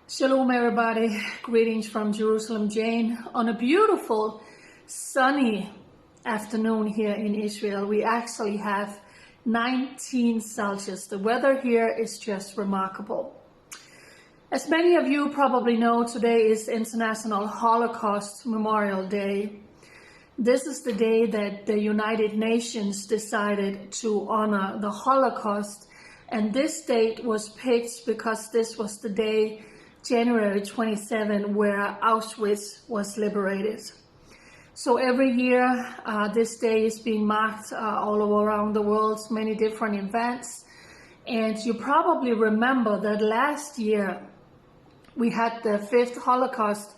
Shalom everybody, greetings from Jerusalem, Jane. On a beautiful sunny afternoon here in Israel, we actually have 19 Celsius. The weather here is just remarkable. As many of you probably know, today is International Holocaust Memorial Day. This is the day that the United Nations decided to honor the Holocaust, and this date was picked because this was the day, January 27, where Auschwitz was liberated. So every year this day is being marked all around the world, many different events. And you probably remember that last year we had the 5th Holocaust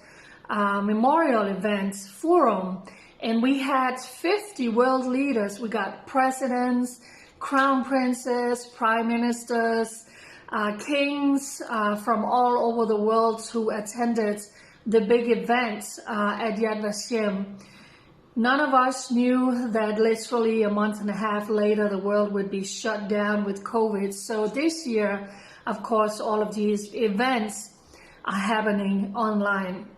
Memorial Event Forum, and we had 50 world leaders. We got presidents, crown princes, prime ministers, kings from all over the world who attended the big event at Yad Vashem. None of us knew that literally a month and a half later the world would be shut down with COVID. So this year, of course, all of these events are happening online.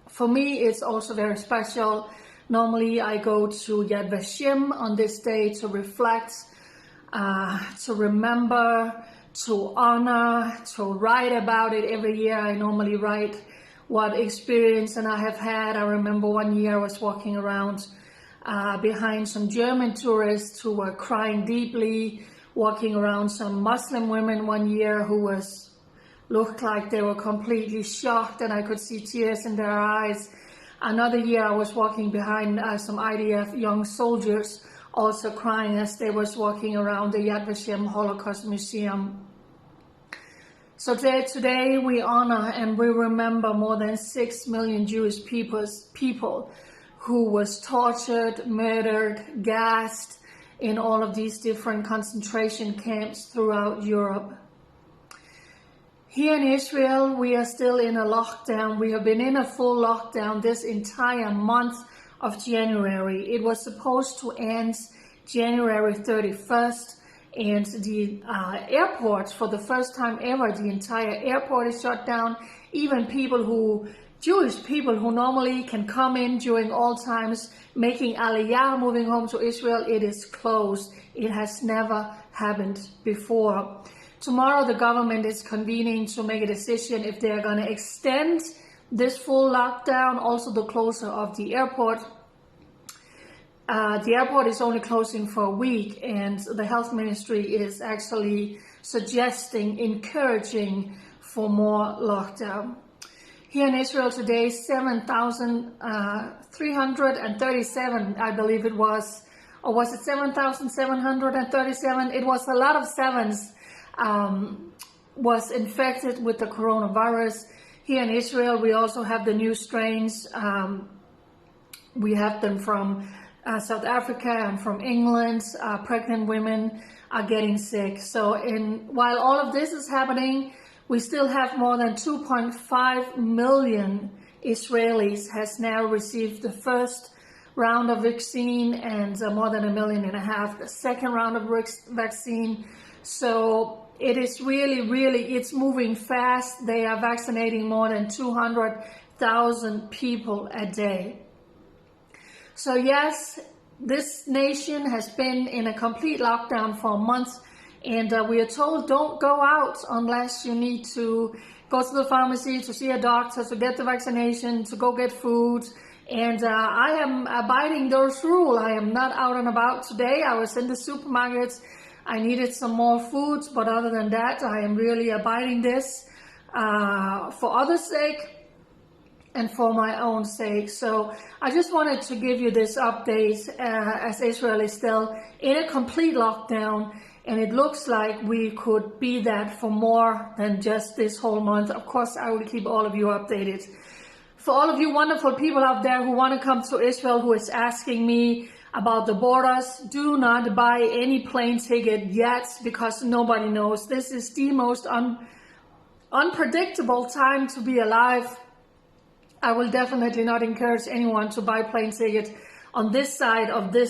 For me, it's also very special. Normally I go to Yad Vashem on this day to reflect, to remember, to honor, to write about it. Every year I normally write what experience and I have had. I remember one year I was walking around behind some German tourists who were crying deeply, walking around some Muslim women one year who looked like they were completely shocked, and I could see tears in their eyes. Another year I was walking behind some IDF young soldiers, also crying as they was walking around the Yad Vashem Holocaust Museum. So today we honor and we remember more than 6 million Jewish people who was tortured, murdered, gassed in all of these different concentration camps throughout Europe. Here in Israel, we are still in a lockdown. We have been in a full lockdown this entire month of January. It was supposed to end January 31st. And the airport, for the first time ever, the entire airport is shut down. Even Jewish people who normally can come in during all times, making Aliyah, moving home to Israel, it is closed. It has never happened before. Tomorrow the government is convening to make a decision if they are going to extend this full lockdown, also the closure of the airport. The airport is only closing for a week, and the health ministry is actually suggesting, encouraging for more lockdown. Here in Israel today, 7,337, I believe it was, or was it 7,737? It was a lot of sevens, was infected with the coronavirus. Here in Israel, we also have the new strains. We have them from South Africa and from England. Pregnant women are getting sick. So while all of this is happening, we still have more than 2.5 million Israelis has now received the first round of vaccine, and more than 1.5 million the second round of vaccine. So it is really, it's moving fast. They are vaccinating more than 200,000 people a day. So yes, this nation has been in a complete lockdown for a month, and we are told don't go out unless you need to go to the pharmacy, to see a doctor, to get the vaccination, to go get food. And I am abiding those rules. I am not out and about today. I was in the supermarket. I needed some more food, but other than that, I am really abiding this for others' sake and for my own sake. So I just wanted to give you this update as Israel is still in a complete lockdown, and it looks like we could be that for more than just this whole month. Of course, I will keep all of you updated. For all of you wonderful people out there who want to come to Israel, who is asking me about the borders, do not buy any plane ticket yet, because nobody knows. This is the most unpredictable time to be alive. I will definitely not encourage anyone to buy plane ticket on this side of the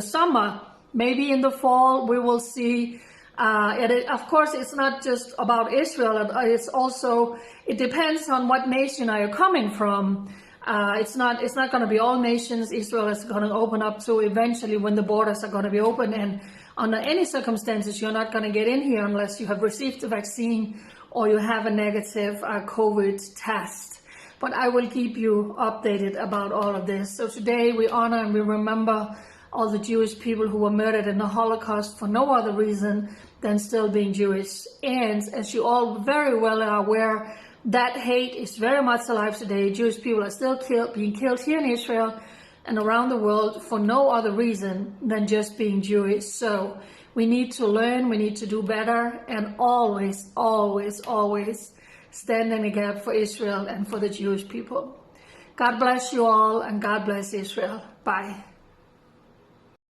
summer. Maybe in the fall we will see Of course, it's not just about Israel. It depends on what nation are you coming from. It's not going to be all nations Israel is going to open up to eventually when the borders are going to be open. And under any circumstances, you're not going to get in here unless you have received the vaccine or you have a negative COVID test. But I will keep you updated about all of this. So today we honor and we remember all the Jewish people who were murdered in the Holocaust for no other reason than still being Jewish. And as you all very well are aware, that hate is very much alive today. Jewish people are still being killed here in Israel and around the world for no other reason than just being Jewish. So we need to learn, we need to do better, and always, always, always stand in the gap for Israel and for the Jewish people. God bless you all, and God bless Israel. Bye.